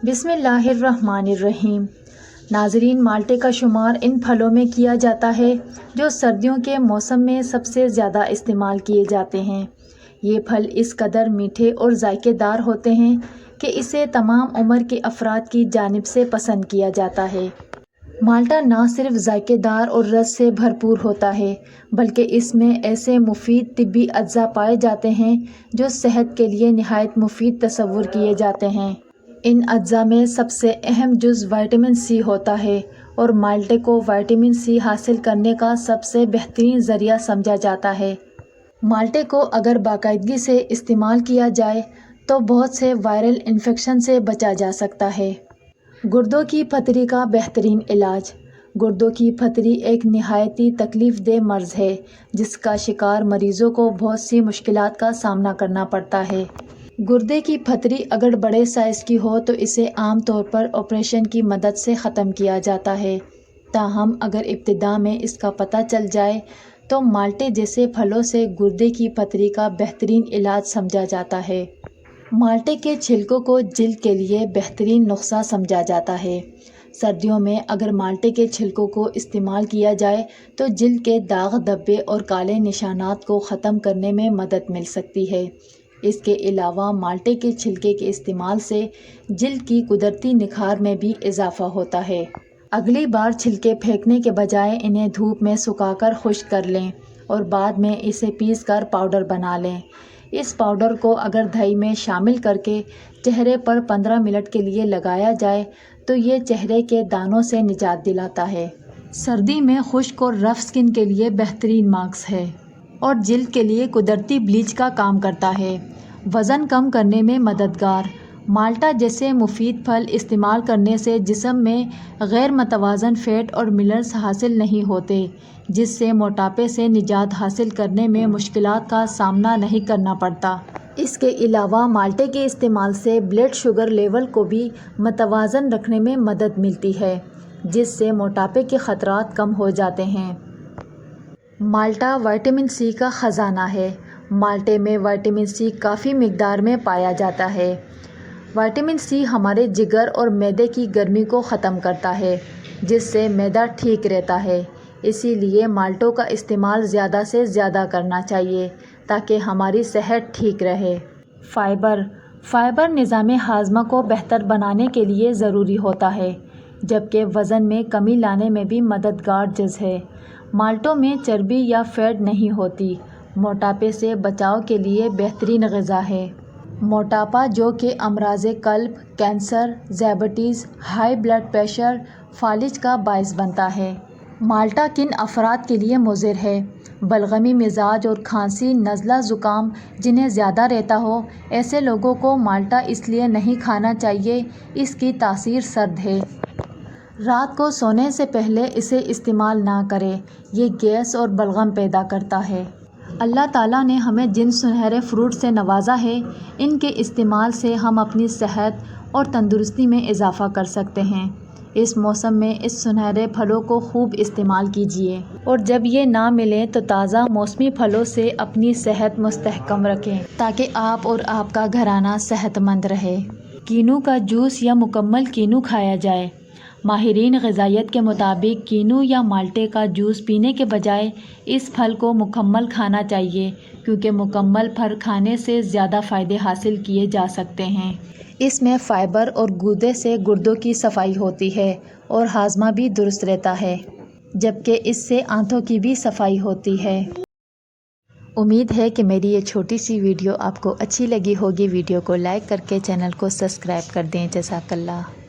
بسم اللہ الرحمن الرحیم۔ ناظرین، مالٹے کا شمار ان پھلوں میں کیا جاتا ہے جو سردیوں کے موسم میں سب سے زیادہ استعمال کیے جاتے ہیں۔ یہ پھل اس قدر میٹھے اور ذائقے دار ہوتے ہیں کہ اسے تمام عمر کے افراد کی جانب سے پسند کیا جاتا ہے۔ مالٹا نہ صرف ذائقے دار اور رس سے بھرپور ہوتا ہے بلکہ اس میں ایسے مفید طبی اجزاء پائے جاتے ہیں جو صحت کے لیے نہایت مفید تصور کیے جاتے ہیں۔ ان اجزاء میں سب سے اہم جز وٹامن سی ہوتا ہے اور مالٹے کو وٹامن سی حاصل کرنے کا سب سے بہترین ذریعہ سمجھا جاتا ہے۔ مالٹے کو اگر باقاعدگی سے استعمال کیا جائے تو بہت سے وائرل انفیکشن سے بچا جا سکتا ہے۔ گردوں کی پتھری کا بہترین علاج۔ گردوں کی پتھری ایک نہایتی تکلیف دہ مرض ہے جس کا شکار مریضوں کو بہت سی مشکلات کا سامنا کرنا پڑتا ہے۔ گردے کی پتھری اگر بڑے سائز کی ہو تو اسے عام طور پر آپریشن کی مدد سے ختم کیا جاتا ہے، تاہم اگر ابتدا میں اس کا پتہ چل جائے تو مالٹے جیسے پھلوں سے گردے کی پتھری کا بہترین علاج سمجھا جاتا ہے۔ مالٹے کے چھلکوں کو جلد کے لیے بہترین نسخہ سمجھا جاتا ہے۔ سردیوں میں اگر مالٹے کے چھلکوں کو استعمال کیا جائے تو جلد کے داغ دھبے اور کالے نشانات کو ختم کرنے میں مدد مل سکتی ہے۔ اس کے علاوہ مالٹے کے چھلکے کے استعمال سے جلد کی قدرتی نکھار میں بھی اضافہ ہوتا ہے۔ اگلی بار چھلکے پھینکنے کے بجائے انہیں دھوپ میں سکھا کر خشک کر لیں اور بعد میں اسے پیس کر پاؤڈر بنا لیں۔ اس پاؤڈر کو اگر دہی میں شامل کر کے چہرے پر 15 منٹ کے لیے لگایا جائے تو یہ چہرے کے دانوں سے نجات دلاتا ہے۔ سردی میں خشک اور رف اسکن کے لیے بہترین ماسک ہے اور جلد کے لیے قدرتی بلیچ کا کام کرتا ہے۔ وزن کم کرنے میں مددگار۔ مالٹا جیسے مفید پھل استعمال کرنے سے جسم میں غیر متوازن فیٹ اور منرلز حاصل نہیں ہوتے، جس سے موٹاپے سے نجات حاصل کرنے میں مشکلات کا سامنا نہیں کرنا پڑتا۔ اس کے علاوہ مالٹے کے استعمال سے بلڈ شوگر لیول کو بھی متوازن رکھنے میں مدد ملتی ہے، جس سے موٹاپے کے خطرات کم ہو جاتے ہیں۔ مالٹا وٹامن سی کا خزانہ ہے۔ مالٹے میں وٹامن سی کافی مقدار میں پایا جاتا ہے۔ وٹامن سی ہمارے جگر اور معدے کی گرمی کو ختم کرتا ہے، جس سے معدہ ٹھیک رہتا ہے۔ اسی لیے مالٹوں کا استعمال زیادہ سے زیادہ کرنا چاہیے تاکہ ہماری صحت ٹھیک رہے۔ فائبر نظام ہاضمہ کو بہتر بنانے کے لیے ضروری ہوتا ہے، جبکہ وزن میں کمی لانے میں بھی مددگار جز ہے۔ مالٹوں میں چربی یا فیٹ نہیں ہوتی، موٹاپے سے بچاؤ کے لیے بہترین غذا ہے۔ موٹاپا جو کہ امراض قلب، کینسر، ذیابیطس، ہائی بلڈ پریشر، فالج کا باعث بنتا ہے۔ مالٹا کن افراد کے لیے مضر ہے؟ بلغمی مزاج اور کھانسی، نزلہ زکام جنہیں زیادہ رہتا ہو، ایسے لوگوں کو مالٹا اس لیے نہیں کھانا چاہیے اس کی تاثیر سرد ہے۔ رات کو سونے سے پہلے اسے استعمال نہ کریں، یہ گیس اور بلغم پیدا کرتا ہے۔ اللہ تعالیٰ نے ہمیں جن سنہرے فروٹ سے نوازا ہے، ان کے استعمال سے ہم اپنی صحت اور تندرستی میں اضافہ کر سکتے ہیں۔ اس موسم میں اس سنہرے پھلوں کو خوب استعمال کیجیے اور جب یہ نہ ملیں تو تازہ موسمی پھلوں سے اپنی صحت مستحکم رکھیں تاکہ آپ اور آپ کا گھرانہ صحت مند رہے۔ کینو کا جوس یا مکمل کینو کھایا جائے۔ ماہرین غذائیت کے مطابق کینو یا مالٹے کا جوس پینے کے بجائے اس پھل کو مکمل کھانا چاہیے، کیونکہ مکمل پھل کھانے سے زیادہ فائدے حاصل کیے جا سکتے ہیں۔ اس میں فائبر اور گردے سے گردوں کی صفائی ہوتی ہے اور ہاضمہ بھی درست رہتا ہے، جبکہ اس سے آنتوں کی بھی صفائی ہوتی ہے۔ امید ہے کہ میری یہ چھوٹی سی ویڈیو آپ کو اچھی لگی ہوگی۔ ویڈیو کو لائک کر کے چینل کو سبسکرائب کر دیں۔ جزاک اللہ۔